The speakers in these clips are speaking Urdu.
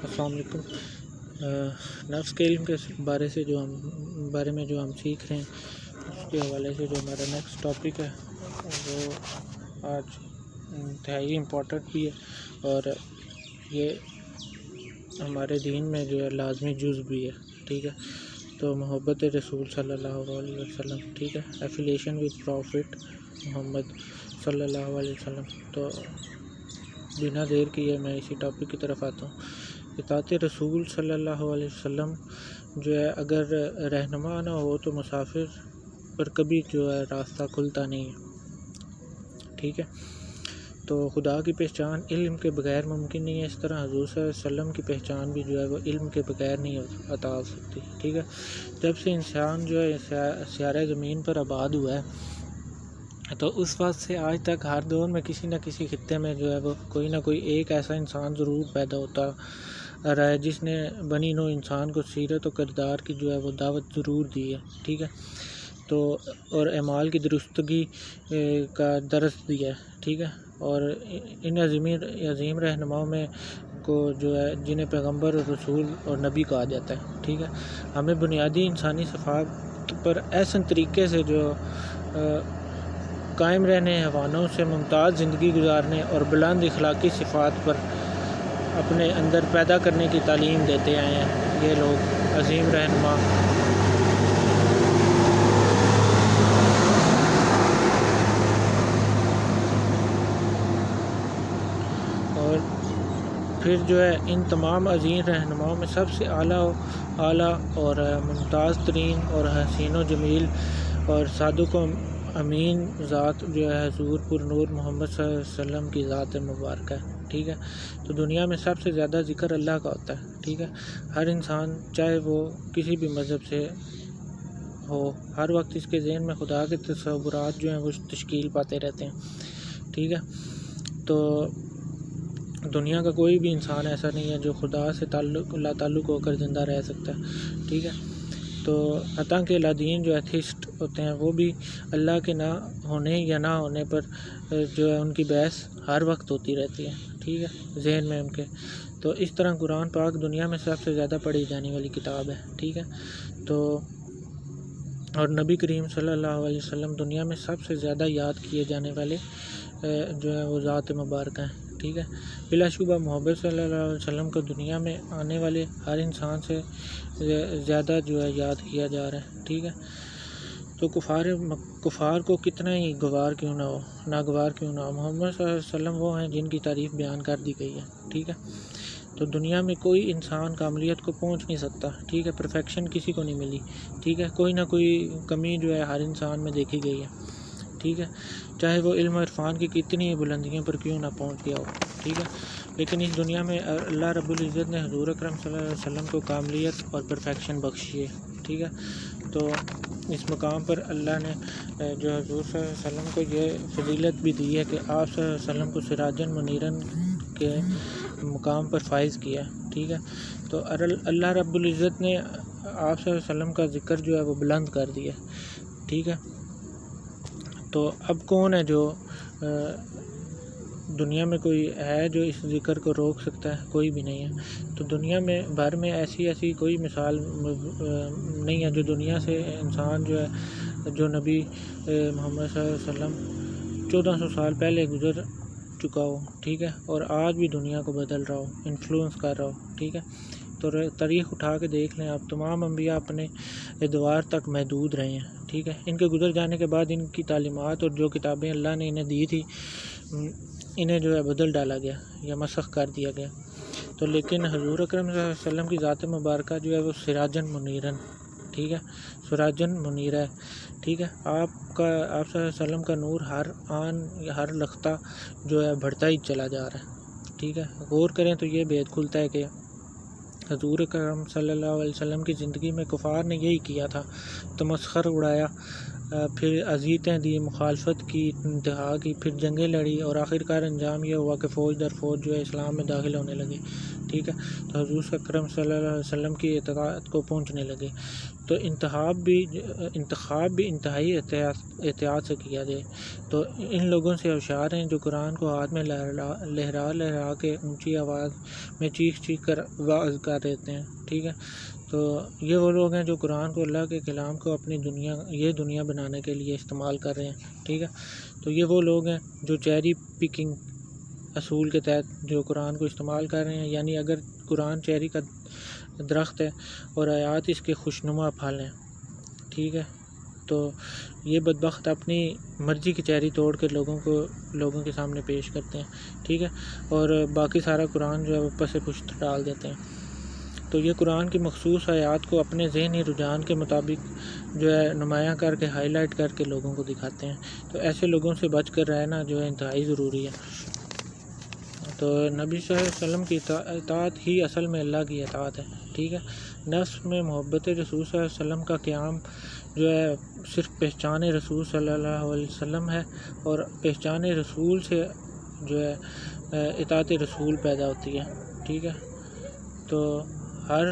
السلام علیکم۔ نفس کے علم کے بارے میں جو ہم سیکھ رہے ہیں، اس کے حوالے سے جو ہمارا نیکسٹ ٹاپک ہے وہ آج انتہائی امپورٹنٹ بھی ہے اور یہ ہمارے دین میں جو ہے لازمی جز بھی ہے، ٹھیک ہے۔ تو محبت رسول صلی اللہ علیہ وسلم، ٹھیک ہے، ایفیلیشن ود پروفٹ محمد صلی اللہ علیہ وسلم۔ تو بنا دیر کیے میں اسی ٹاپک کی طرف آتا ہوں۔ اطاعت رسول صلی اللہ علیہ وسلم جو ہے، اگر رہنما نہ ہو تو مسافر پر کبھی جو ہے راستہ کھلتا نہیں ہے، ٹھیک ہے۔ تو خدا کی پہچان علم کے بغیر ممکن نہیں ہے، اس طرح حضور صلی اللہ علیہ وسلم کی پہچان بھی جو ہے وہ علم کے بغیر نہیں عطا ہو سکتی، ٹھیک ہے۔ جب سے انسان جو ہے سیارہ زمین پر آباد ہوا ہے، تو اس وقت سے آج تک ہر دور میں کسی نہ کسی خطے میں جو ہے وہ کوئی نہ کوئی ایک ایسا انسان ضرور پیدا ہوتا رہا ہے جس نے بنی نوع انسان کو سیرت و کردار کی جو ہے وہ دعوت ضرور دی ہے، ٹھیک ہے۔ تو اور اعمال کی درستگی کا درس دیا ہے، ٹھیک ہے۔ اور ان عظیم رہنماؤں میں کو جو ہے جنہیں پیغمبر اور رسول اور نبی کہا جاتا ہے، ٹھیک ہے، ہمیں بنیادی انسانی صفات پر احسن طریقے سے جو قائم رہنے، حیوانوں سے ممتاز زندگی گزارنے اور بلند اخلاقی صفات پر اپنے اندر پیدا کرنے کی تعلیم دیتے آئے ہیں یہ لوگ عظیم رہنما۔ اور پھر جو ہے ان تمام عظیم رہنماؤں میں سب سے اعلیٰ اور ممتاز ترین اور حسین و جمیل اور صادق و امین ذات جو ہے حضور پر نور محمد صلی اللہ علیہ وسلم کی ذات مبارکہ ہے، ٹھیک ہے۔ تو دنیا میں سب سے زیادہ ذکر اللہ کا ہوتا ہے، ٹھیک ہے۔ ہر انسان چاہے وہ کسی بھی مذہب سے ہو، ہر وقت اس کے ذہن میں خدا کے تصورات جو ہیں وہ تشکیل پاتے رہتے ہیں، ٹھیک ہے۔ تو دنیا کا کوئی بھی انسان ایسا نہیں ہے جو خدا سے لا تعلق ہو کر زندہ رہ سکتا ہے، ٹھیک ہے۔ تو حتیٰ کہ لادین جو ایتھیسٹ ہوتے ہیں وہ بھی اللہ کے نہ ہونے یا نہ ہونے پر جو ہے ان کی بحث ہر وقت ہوتی رہتی ہے، ٹھیک ہے، ذہن میں ان کے۔ تو اس طرح قرآن پاک دنیا میں سب سے زیادہ پڑھی جانے والی کتاب ہے، ٹھیک ہے۔ تو اور نبی کریم صلی اللہ علیہ وسلم دنیا میں سب سے زیادہ یاد کیے جانے والے جو ہے وہ ذات مبارکہ ہیں، ٹھیک ہے۔ بلا شبہ محمد صلی اللہ علیہ وسلم کو دنیا میں آنے والے ہر انسان سے زیادہ جو ہے یاد کیا جا رہا ہے، ٹھیک ہے۔ تو کفار کو کتنا ہی ناگوار کیوں نہ ہو، محمد صلی اللہ علیہ وسلم وہ ہیں جن کی تعریف بیان کر دی گئی ہے، ٹھیک ہے۔ تو دنیا میں کوئی انسان کاملیت کو پہنچ نہیں سکتا، ٹھیک ہے، پرفیکشن کسی کو نہیں ملی، ٹھیک ہے۔ کوئی نہ کوئی کمی جو ہے ہر انسان میں دیکھی گئی ہے، ٹھیک ہے، چاہے وہ علم و عرفان کی کتنی بلندیوں پر کیوں نہ پہنچ گیا ہو، ٹھیک ہے۔ لیکن اس دنیا میں اللہ رب العزت نے حضور اکرم صلی اللہ علیہ وسلم کو کاملیت اور پرفیکشن بخشی ہے، ٹھیک ہے۔ تو اس مقام پر اللہ نے جو حضور صلی اللہ علیہ وسلم کو یہ فضیلت بھی دی ہے کہ آپ صلی اللہ علیہ وسلم کو سراجن منیرن کے مقام پر فائز کیا، ٹھیک ہے۔ تو اللہ رب العزت نے آپ صلی اللہ علیہ وسلم کا ذکر جو ہے وہ بلند کر دیا، ٹھیک ہے۔ تو اب کون ہے جو دنیا میں کوئی ہے جو اس ذکر کو روک سکتا ہے؟ کوئی بھی نہیں ہے۔ تو دنیا میں بھر میں ایسی کوئی مثال نہیں ہے جو دنیا سے انسان جو ہے جو نبی محمد صلی اللہ علیہ وسلم 1400 سال پہلے گزر چکا ہو، ٹھیک ہے، اور آج بھی دنیا کو بدل رہا ہو، انفلوئنس کر رہا ہو، ٹھیک ہے۔ تو تاریخ اٹھا کے دیکھ لیں آپ، تمام انبیاء اپنے ادوار تک محدود رہے ہیں، ٹھیک ہے۔ ان کے گزر جانے کے بعد ان کی تعلیمات اور جو کتابیں اللہ نے انہیں دی تھی انہیں جو ہے بدل ڈالا گیا یا مسخ کر دیا گیا۔ تو لیکن حضور اکرم صلی اللہ علیہ وسلم کی ذات مبارکہ جو ہے وہ سراجن منیرن، ٹھیک ہے، سراجن منیر ہے، ٹھیک ہے۔ آپ صلی اللہ علیہ وسلم کا نور ہر آن ہر لخطہ جو ہے بڑھتا ہی چلا جا رہا ہے، ٹھیک ہے۔ غور کریں تو یہ بھید کھلتا ہے کہ حضور اکرم صلی اللہ علیہ وسلم کی زندگی میں کفار نے یہی کیا تھا، تمسخر اڑایا، پھر اذیتیں دی، مخالفت کی، انتہا کی، پھر جنگیں لڑی، اور آخرکار انجام یہ ہوا کہ فوج در فوج جو ہے اسلام میں داخل ہونے لگے، ٹھیک ہے، تو حضور اکرم صلی اللہ علیہ وسلم کی اطاعت کو پہنچنے لگے، تو انتخاب بھی انتہائی احتیاط سے کیا جائے۔ تو ان لوگوں سے ہوشیار ہیں جو قرآن کو ہاتھ میں لہرا کے اونچی آواز میں چیخ کر وعظ کر دیتے ہیں، ٹھیک ہے۔ تو یہ وہ لوگ ہیں جو قرآن کو، اللہ کے کلام کو اپنی دنیا بنانے کے لیے استعمال کر رہے ہیں، ٹھیک ہے۔ تو یہ وہ لوگ ہیں جو چیری پکنگ اصول کے تحت جو قرآن کو استعمال کر رہے ہیں، یعنی اگر قرآن چیری کا درخت ہے اور آیات اس کے خوشنما پھل ہیں، ٹھیک ہے، تو یہ بدبخت اپنی مرضی کی چیری توڑ کے لوگوں کے سامنے پیش کرتے ہیں، ٹھیک ہے، اور باقی سارا قرآن جو ہے وہ پس پشت ڈال دیتے ہیں۔ تو یہ قرآن کی مخصوص آیات کو اپنے ذہنی رجحان کے مطابق جو ہے نمایاں کر کے ہائی لائٹ کر کے لوگوں کو دکھاتے ہیں، تو ایسے لوگوں سے بچ کر رہنا جو ہے انتہائی ضروری ہے۔ تو نبی صلی اللہ علیہ وسلم کی اطاعت ہی اصل میں اللہ کی اطاعت ہے، ٹھیک ہے۔ نفس میں محبت رسول صلی اللہ علیہ وسلم کا قیام جو ہے صرف پہچان رسول صلی اللہ علیہ وسلم ہے، اور پہچان رسول سے جو ہے اطاعت رسول پیدا ہوتی ہے، ٹھیک ہے۔ تو ہر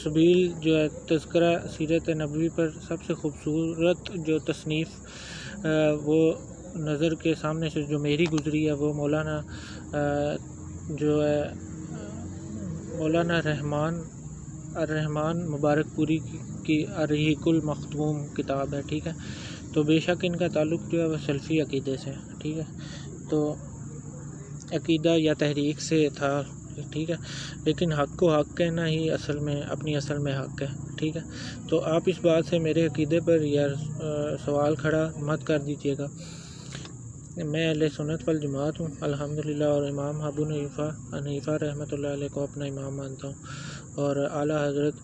سبیل جو ہے تذکرہ سیرت نبوی پر سب سے خوبصورت جو تصنیف وہ نظر کے سامنے سے جو میری گزری ہے وہ مولانا الرحمان مبارک پوری کی الرحیق المختوم کتاب ہے، ٹھیک ہے۔ تو بے شک ان کا تعلق جو ہے وہ سلفی عقیدے سے، ٹھیک ہے، تو عقیدہ یا تحریک سے تھا، ٹھیک ہے، لیکن حق کو حق کہنا ہی اپنی اصل میں حق ہے، ٹھیک ہے۔ تو آپ اس بات سے میرے عقیدے پر یا سوال کھڑا مت کر دیجیے گا۔ میں اہل سنت والجماعت ہوں الحمدللہ، اور امام ابو حنیفہ رحمۃ اللہ علیہ کو اپنا امام مانتا ہوں، اور اعلیٰ حضرت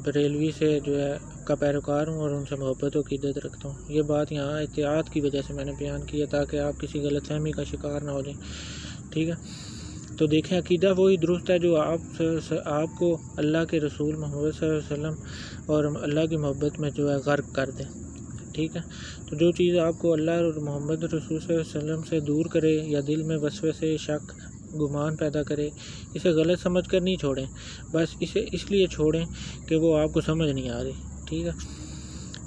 بریلوی سے جو ہے کا پیروکار ہوں، اور ان سے محبت و عقیدت رکھتا ہوں۔ یہ بات یہاں احتیاط کی وجہ سے میں نے بیان کی ہے تاکہ آپ کسی غلط فہمی کا شکار نہ ہو جائیں، ٹھیک ہے۔ تو دیکھیں، عقیدہ وہی درست ہے جو آپ کو اللہ کے رسول محمد صلی اللہ علیہ وسلم اور اللہ کی محبت میں جو ہے غرق کر دے، ٹھیک ہے۔ تو جو چیز آپ کو اللہ اور محمد رسول صلی اللہ علیہ وسلم سے دور کرے یا دل میں وسوسے، شک، گمان پیدا کرے، اسے غلط سمجھ کر نہیں چھوڑیں، بس اسے اس لیے چھوڑیں کہ وہ آپ کو سمجھ نہیں آ رہی، ٹھیک ہے۔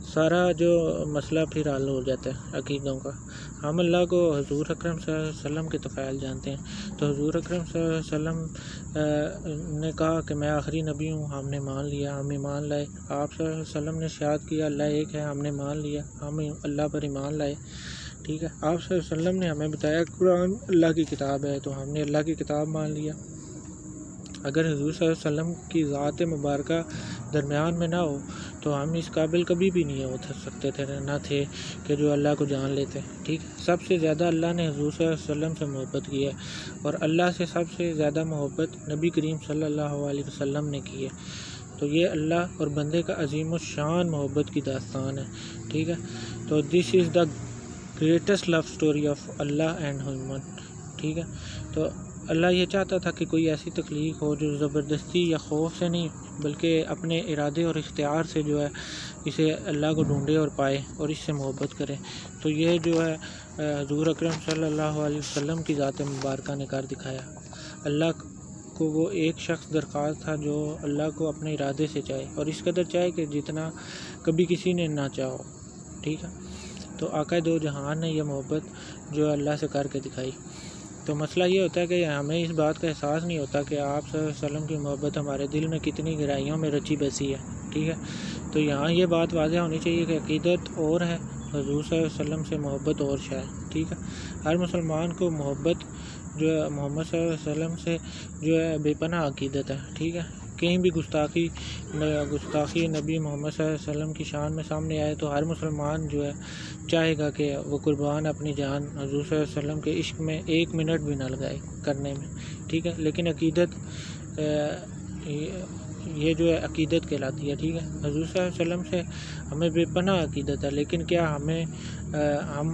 سارا جو مسئلہ پھر حل ہو جاتا ہے عقیدوں کا۔ ہم اللہ کو حضور اکرم صلی اللہ علیہ وسلم کے طفیل جانتے ہیں، تو حضور اکرم صلی اللہ علیہ وسلم نے کہا کہ میں آخری نبی ہوں، ہم نے مان لیا، ہم ایمان لائے۔ آپ صلی اللہ علیہ وسلم نے شہادت کیا اللہ ایک ہے، ہم نے مان لیا، ہم اللہ پر ایمان لائے، ٹھیک ہے۔ آپ صلی اللہ علیہ وسلم نے ہمیں بتایا قرآن اللہ کی کتاب ہے، تو ہم نے اللہ کی کتاب مان لیا۔ اگر حضور صلی اللہ علیہ وسلم کی ذات مبارکہ درمیان میں نہ ہو تو ہم اس قابل کبھی بھی نہیں ہو سکتے تھے، نہ تھے کہ جو اللہ کو جان لیتے، ٹھیک۔ سب سے زیادہ اللہ نے حضور صلی اللہ علیہ وسلم سے محبت کی ہے، اور اللہ سے سب سے زیادہ محبت نبی کریم صلی اللہ علیہ وسلم نے کی ہے۔ تو یہ اللہ اور بندے کا عظیم الشان محبت کی داستان ہے، ٹھیک ہے۔ تو this is the greatest love story of Allah and human, ٹھیک ہے۔ تو اللہ یہ چاہتا تھا کہ کوئی ایسی تخلیق ہو جو زبردستی یا خوف سے نہیں بلکہ اپنے ارادے اور اختیار سے جو ہے اسے اللہ کو ڈھونڈے اور پائے اور اس سے محبت کرے۔ تو یہ جو ہے حضور اکرم صلی اللہ علیہ وسلم کی ذات مبارکہ نے کر دکھایا۔ اللہ کو وہ ایک شخص درخواست تھا جو اللہ کو اپنے ارادے سے چاہے، اور اس قدر چاہے کہ جتنا کبھی کسی نے نہ چاہو، ٹھیک ہے۔ تو آقا دو جہان نے یہ محبت جو اللہ سے کر کے دکھائی۔ تو مسئلہ یہ ہوتا ہے کہ ہمیں اس بات کا احساس نہیں ہوتا کہ آپ صلی اللہ علیہ وسلم کی محبت ہمارے دل میں کتنی گہرائیوں میں رچی بسی ہے، ٹھیک ہے۔ تو یہاں یہ بات واضح ہونی چاہیے کہ عقیدت اور ہے، حضور صلی اللہ علیہ وسلم سے محبت اور شے، ٹھیک ہے۔ ہر مسلمان کو محبت جو ہے محمد صلی اللہ علیہ وسلم سے جو ہے بے پناہ عقیدت ہے، ٹھیک ہے۔ کہیں بھی گستاخی نبی محمد صلی اللہ علیہ وسلم کی شان میں سامنے آئے تو ہر مسلمان جو ہے چاہے گا کہ وہ قربان اپنی جان حضور صلی اللہ علیہ وسلم کے عشق میں 1 منٹ بھی نہ لگائے کرنے میں، ٹھیک ہے۔ لیکن عقیدت یہ جو ہے عقیدت کہلاتی ہے، ٹھیک ہے۔ حضور صلی اللہ علیہ وسلم سے ہمیں بے پناہ عقیدت ہے، لیکن کیا ہم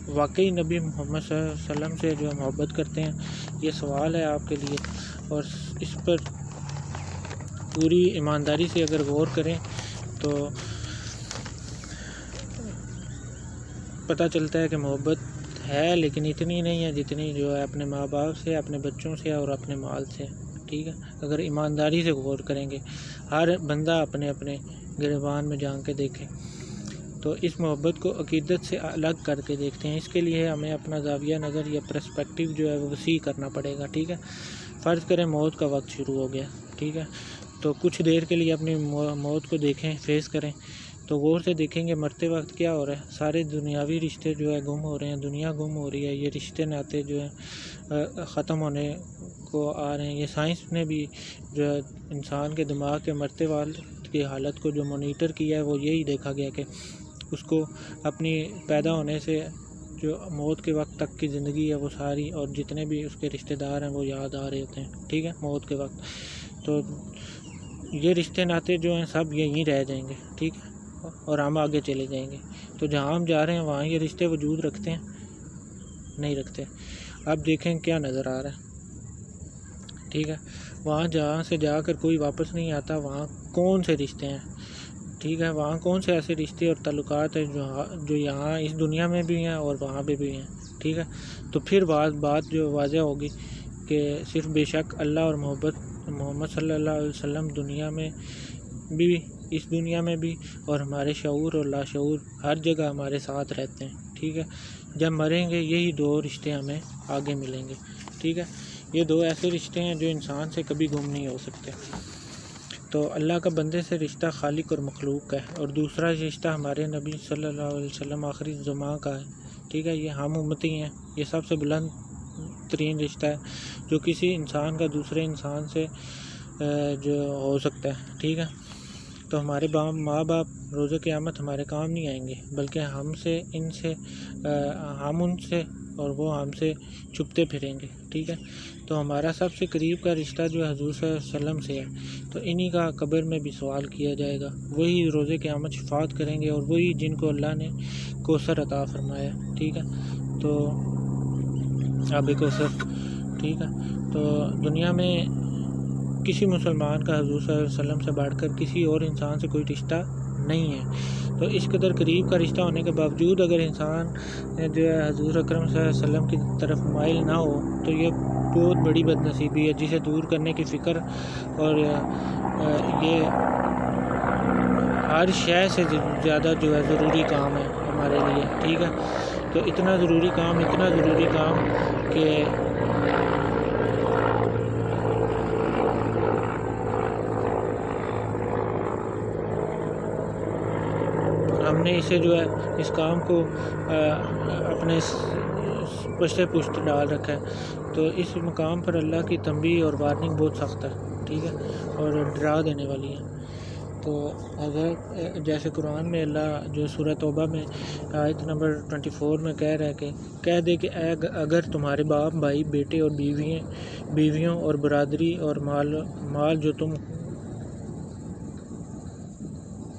واقعی نبی محمد صلی اللہ علیہ وسلم سے جو محبت کرتے ہیں؟ یہ سوال ہے آپ کے لیے، اور اس پر پوری ایمانداری سے اگر غور کریں تو پتہ چلتا ہے کہ محبت ہے لیکن اتنی نہیں ہے جتنی جو ہے اپنے ماں باپ سے، اپنے بچوں سے اور اپنے مال سے، ٹھیک ہے۔ اگر ایمانداری سے غور کریں گے، ہر بندہ اپنے اپنے گریبان میں جان کے دیکھے تو اس محبت کو عقیدت سے الگ کر کے دیکھتے ہیں۔ اس کے لیے ہمیں اپنا زاویہ نظر یا پرسپیکٹیو جو ہے وہ وسیع کرنا پڑے گا، ٹھیک ہے۔ فرض کریں موت کا وقت شروع ہو گیا، ٹھیک ہے، تو کچھ دیر کے لیے اپنی موت کو دیکھیں، فیس کریں، تو غور سے دیکھیں گے مرتے وقت کیا ہو رہا ہے۔ سارے دنیاوی رشتے جو ہے گم ہو رہے ہیں، دنیا گم ہو رہی ہے، یہ رشتے ناطے جو ہیں ختم ہونے کو آ رہے ہیں۔ یہ سائنس نے بھی جو ہے انسان کے دماغ کے مرتے والد کی حالت کو جو مانیٹر کیا ہے وہ یہی دیکھا گیا کہ اس کو اپنی پیدا ہونے سے جو موت کے وقت تک کی زندگی ہے وہ ساری، اور جتنے بھی اس کے رشتہ دار ہیں وہ یاد آ رہے ہوتے ہیں، ٹھیک ہے، موت کے وقت۔ تو یہ رشتے ناطے جو ہیں سب یہیں رہ جائیں گے، ٹھیک ہے، اور ہم آگے چلے جائیں گے۔ تو جہاں ہم جا رہے ہیں وہاں یہ رشتے وجود رکھتے ہیں؟ نہیں رکھتے۔ اب دیکھیں کیا نظر آ رہا ہے، ٹھیک ہے، وہاں جہاں سے جا کر کوئی واپس نہیں آتا، وہاں کون سے رشتے ہیں، ٹھیک ہے، وہاں کون سے ایسے رشتے اور تعلقات ہیں جو یہاں اس دنیا میں بھی ہیں اور وہاں پہ بھی ہیں، ٹھیک ہے۔ تو پھر بات جو واضح ہوگی کہ صرف بے شک اللہ اور محمد صلی اللہ علیہ وسلم دنیا میں بھی، اس دنیا میں بھی، اور ہمارے شعور اور لاشعور ہر جگہ ہمارے ساتھ رہتے ہیں، ٹھیک ہے۔ جب مریں گے یہی دو رشتے ہمیں آگے ملیں گے، ٹھیک ہے۔ یہ دو ایسے رشتے ہیں جو انسان سے کبھی گم نہیں ہو سکتے۔ تو اللہ کا بندے سے رشتہ خالق اور مخلوق کا ہے، اور دوسرا رشتہ ہمارے نبی صلی اللہ علیہ وسلم آخری زماں کا ہے، ٹھیک ہے۔ یہ ہم امتی ہیں، یہ سب سے بلند ترین رشتہ ہے جو کسی انسان کا دوسرے انسان سے جو ہو سکتا ہے، ٹھیک ہے۔ تو ہمارے ماں باپ روز قیامت ہمارے کام نہیں آئیں گے، بلکہ ہم ان سے اور وہ ہم سے چھپتے پھریں گے، ٹھیک ہے۔ تو ہمارا سب سے قریب کا رشتہ جو ہے حضور صلی اللہ علیہ وسلم سے ہے، تو انہی کا قبر میں بھی سوال کیا جائے گا، وہی روز قیامت شفاعت کریں گے، اور وہی جن کو اللہ نے کوثر عطا فرمایا، ٹھیک ہے۔ تو آب کوثر، ٹھیک ہے۔ تو دنیا میں کسی مسلمان کا حضور صلی اللہ علیہ وسلم سے بڑھ کر کسی اور انسان سے کوئی رشتہ نہیں ہے۔ تو اس قدر قریب کا رشتہ ہونے کے باوجود اگر انسان جو ہے حضور اکرم صلی اللہ علیہ وسلم کی طرف مائل نہ ہو تو یہ بہت بڑی بد نصیبی ہے، جسے دور کرنے کی فکر، اور یہ ہر شے سے زیادہ جو ہے ضروری کام ہے ہمارے لیے، ٹھیک ہے۔ تو اتنا ضروری کام کہ ہم نے اسے جو ہے اس کام کو اپنے پشت ڈال رکھا ہے۔ تو اس مقام پر اللہ کی تنبیہ اور وارننگ بہت سخت ہے، ٹھیک ہے، اور ڈرا دینے والی ہے۔ تو اگر جیسے قرآن میں اللہ جو سورہ توبہ میں آیت نمبر 24 میں کہہ رہا ہے کہ کہہ دے کہ اگر تمہارے باپ، بھائی، بیٹے اور بیویوں اور برادری اور مال جو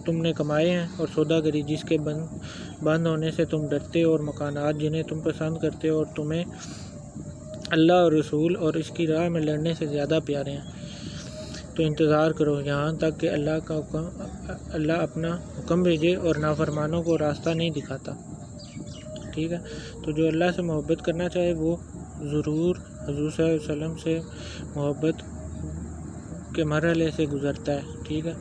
تم نے کمائے ہیں، اور سودا گری جس کے بند ہونے سے تم ڈرتے، اور مکانات جنہیں تم پسند کرتے اور تمہیں اللہ اور رسول اور اس کی راہ میں لڑنے سے زیادہ پیارے ہیں، تو انتظار کرو یہاں تک کہ اللہ اپنا حکم بھیجے، اور نافرمانوں کو راستہ نہیں دکھاتا، ٹھیک ہے۔ تو جو اللہ سے محبت کرنا چاہے وہ ضرور حضور صلی اللہ علیہ وسلم سے محبت کے مرحلے سے گزرتا ہے، ٹھیک ہے۔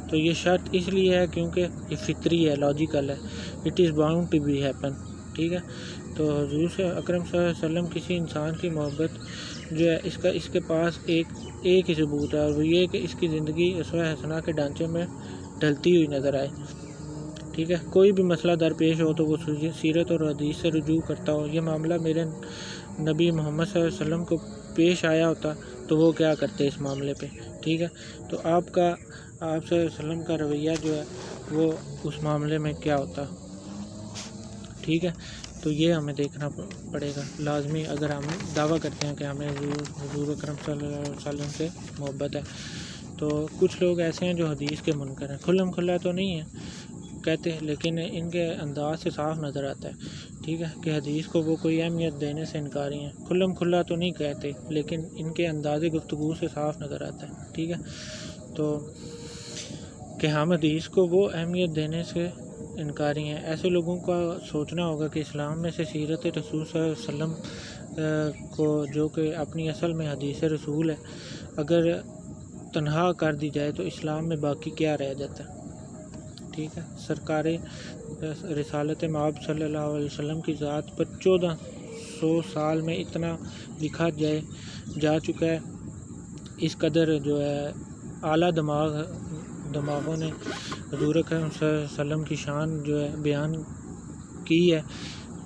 تو یہ شرط اس لیے ہے کیونکہ یہ فطری ہے، لاجیکل ہے، it is bound to be happen, ٹھیک ہے۔ تو حضور سے اکرم صلی اللہ علیہ وسلم کسی انسان کی محبت جو ہے اس کے پاس ایک ہی ثبوت ہے، اور وہ یہ کہ اس کی زندگی اسوہ حسنہ کے ڈھانچے میں ڈھلتی ہوئی نظر آئے، ٹھیک ہے۔ کوئی بھی مسئلہ درپیش ہو تو وہ سیرت اور حدیث سے رجوع کرتا ہو۔ یہ معاملہ میرے نبی محمد صلی اللہ علیہ وسلم کو پیش آیا ہوتا تو وہ کیا کرتے اس معاملے پہ، ٹھیک ہے۔ تو آپ صلی اللہ علیہ وسلم کا رویہ جو ہے وہ اس معاملے میں کیا ہوتا، ٹھیک ہے۔ تو یہ ہمیں دیکھنا پڑے گا لازمی، اگر ہم دعویٰ کرتے ہیں کہ ہمیں حضور اکرم صلی اللہ علیہ وسلم سے محبت ہے۔ تو کچھ لوگ ایسے ہیں جو حدیث کے منکر ہیں، کھلم کھلا تو نہیں ہے کہتے، لیکن ان کے انداز سے صاف نظر آتا ہے، ٹھیک ہے، کہ حدیث کو وہ کوئی اہمیت دینے سے انکاری ہیں۔ کھلم کھلا تو نہیں کہتے، لیکن ان کے انداز گفتگو سے صاف نظر آتا ہے، ٹھیک ہے۔ تو کہ ہم حدیث کو وہ اہمیت دینے سے انکاری ہیں۔ ایسے لوگوں کا سوچنا ہوگا کہ اسلام میں سے سیرت رسول صلی اللہ علیہ وسلم کو، جو کہ اپنی اصل میں حدیث رسول ہے، اگر تنہا کر دی جائے تو اسلام میں باقی کیا رہ جاتا ہے؟ ٹھیک ہے، سرکار رسالت مآب صلی اللہ علیہ وسلم کی ذات پر 1400 سال میں اتنا لکھا جا چکا ہے۔ اس قدر جو ہے اعلیٰ دماغوں نے حضور اکرم صلی اللہ علیہ وسلم کی شان جو ہے بیان کی ہے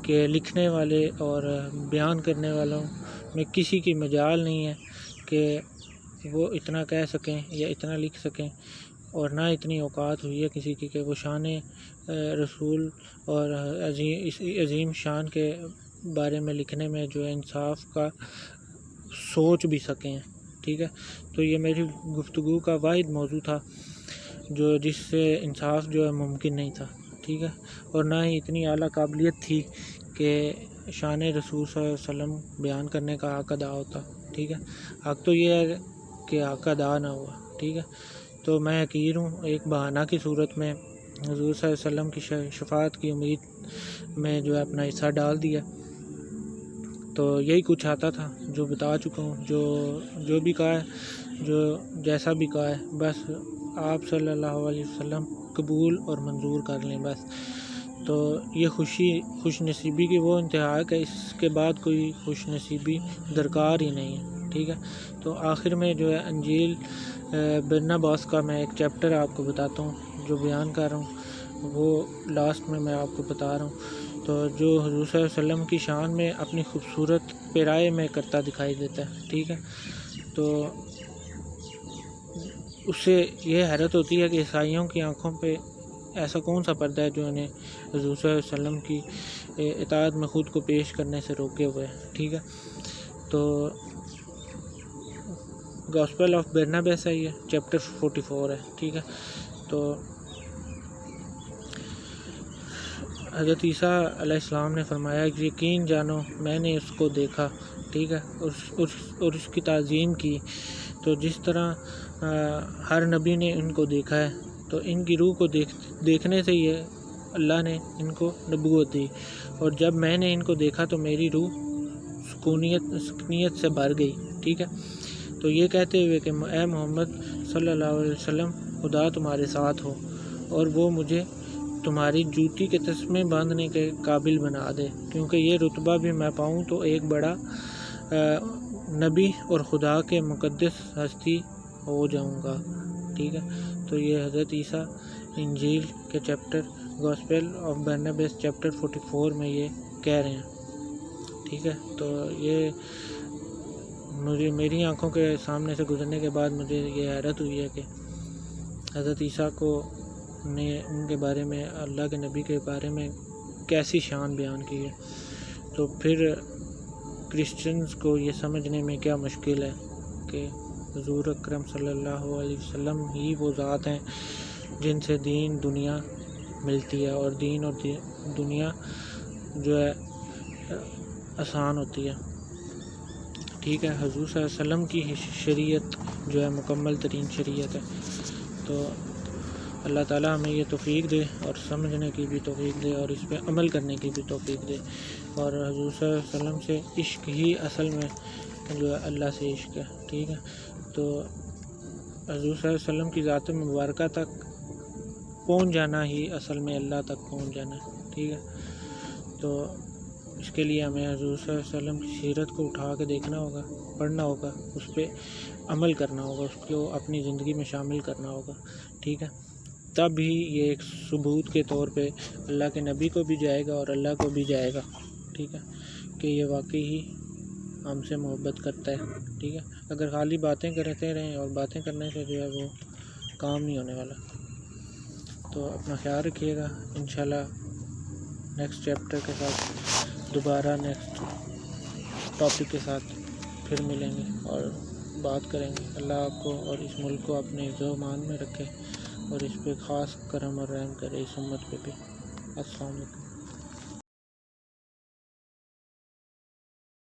کہ لکھنے والے اور بیان کرنے والوں میں کسی کی مجال نہیں ہے کہ وہ اتنا کہہ سکیں یا اتنا لکھ سکیں، اور نہ اتنی اوقات ہوئی ہے کسی کی کہ وہ شان رسول اور عظیم شان کے بارے میں لکھنے میں جو ہے انصاف کا سوچ بھی سکیں۔ ٹھیک ہے، تو یہ میری گفتگو کا واحد موضوع تھا جس سے انصاف جو ہے ممکن نہیں تھا۔ ٹھیک ہے، اور نہ ہی اتنی اعلیٰ قابلیت تھی کہ شان رسول صلی اللہ علیہ وسلم بیان کرنے کا حق ادا ہوتا۔ ٹھیک ہے، حق تو یہ ہے کہ حق ادا نہ ہوا۔ ٹھیک ہے، تو میں حقیر ہوں، ایک بہانہ کی صورت میں حضور صلی اللہ علیہ وسلم کی شفاعت کی امید میں جو ہے اپنا حصہ ڈال دیا۔ تو یہی کچھ آتا تھا جو بتا چکا ہوں، جو بھی کہا ہے، جو جیسا بھی کہا ہے، بس آپ صلی اللہ علیہ وسلم قبول اور منظور کر لیں بس۔ تو یہ خوش نصیبی کی وہ انتہا ہے کہ اس کے بعد کوئی خوش نصیبی درکار ہی نہیں ہے۔ ٹھیک ہے، تو آخر میں جو ہے انجیل برناباس کا میں ایک چیپٹر آپ کو بتاتا ہوں جو بیان کر رہا ہوں، وہ لاسٹ میں آپ کو بتا رہا ہوں۔ تو جو حضور صلی اللہ علیہ وسلم کی شان میں اپنی خوبصورت پیرائے میں کرتا دکھائی دیتا ہے۔ ٹھیک ہے، تو اس سے یہ حیرت ہوتی ہے کہ عیسائیوں کی آنکھوں پہ ایسا کون سا پردہ ہے جو انہیں حضور صلی اللہ علیہ وسلم کی اطاعت میں خود کو پیش کرنے سے روکے ہوئے ہے۔ ٹھیک ہے، تو گاسپل آف برناباس ہے، یہ چیپٹر 44 ہے۔ ٹھیک ہے، تو حضرت عیسیٰ علیہ السلام نے فرمایا کہ یقین جانو میں نے اس کو دیکھا۔ ٹھیک ہے، اور اس کی تعظیم کی۔ تو جس طرح ہر نبی نے ان کو دیکھا ہے، تو ان کی روح کو دیکھنے سے یہ اللہ نے ان کو نبوت دی، اور جب میں نے ان کو دیکھا تو میری روح سکونیت سے بھر گئی۔ ٹھیک ہے، تو یہ کہتے ہوئے کہ اے محمد صلی اللہ علیہ وسلم، خدا تمہارے ساتھ ہو اور وہ مجھے تمہاری جوتی کے تسمے باندھنے کے قابل بنا دے، کیونکہ یہ رتبہ بھی میں پاؤں تو ایک بڑا نبی اور خدا کے مقدس ہستی ہو جاؤں گا۔ ٹھیک ہے، تو یہ حضرت عیسیٰ انجیل کے چیپٹر گاسپل آف برناباس چیپٹر 44 میں یہ کہہ رہے ہیں۔ ٹھیک ہے، تو یہ میری آنکھوں کے سامنے سے گزرنے کے بعد مجھے یہ حیرت ہوئی ہے کہ حضرت عیسیٰ کو نے ان کے بارے میں، اللہ کے نبی کے بارے میں کیسی شان بیان کی ہے۔ تو پھر کرسچنز کو یہ سمجھنے میں کیا مشکل ہے کہ حضور اکرم صلی اللہ علیہ وسلم ہی وہ ذات ہیں جن سے دین دنیا ملتی ہے، اور دین اور دنیا جو ہے آسان ہوتی ہے۔ ٹھیک ہے، حضور صلی اللہ علیہ وسلم کی شریعت جو ہے مکمل ترین شریعت ہے۔ تو اللہ تعالیٰ ہمیں یہ توفیق دے اور سمجھنے کی بھی توفیق دے اور اس پہ عمل کرنے کی بھی توفیق دے، اور حضور صلی اللہ علیہ وسلم سے عشق ہی اصل میں جو ہے اللہ سے عشق ہے۔ ٹھیک ہے، تو حضور صلی اللہ علیہ وسلم کی ذات مبارکہ تک پہنچ جانا ہی اصل میں اللہ تک پہنچ جانا ہے۔ ٹھیک ہے، تو اس کے لیے ہمیں حضور صلی اللہ علیہ وسلم کی سیرت کو اٹھا کے دیکھنا ہوگا، پڑھنا ہوگا، اس پہ عمل کرنا ہوگا، اس کو اپنی زندگی میں شامل کرنا ہوگا۔ ٹھیک ہے، تب ہی یہ ایک ثبوت کے طور پہ اللہ کے نبی کو بھی جائے گا اور اللہ کو بھی جائے گا۔ ٹھیک ہے، کہ یہ واقعی ہی ہم سے محبت کرتا ہے۔ ٹھیک ہے، اگر خالی باتیں کرتے رہیں اور باتیں کرنے سے جو ہے وہ کام نہیں ہونے والا۔ تو اپنا خیال رکھیے گا، انشاءاللہ نیکسٹ چیپٹر کے ساتھ دوبارہ نیکسٹ ٹاپک کے ساتھ پھر ملیں گے اور بات کریں گے۔ اللہ آپ کو اور اس ملک کو اپنے حفظ و امان میں رکھے اور اس پہ خاص کرم اور رحم کرے، اس امت پہ بھی۔ السلام علیکم۔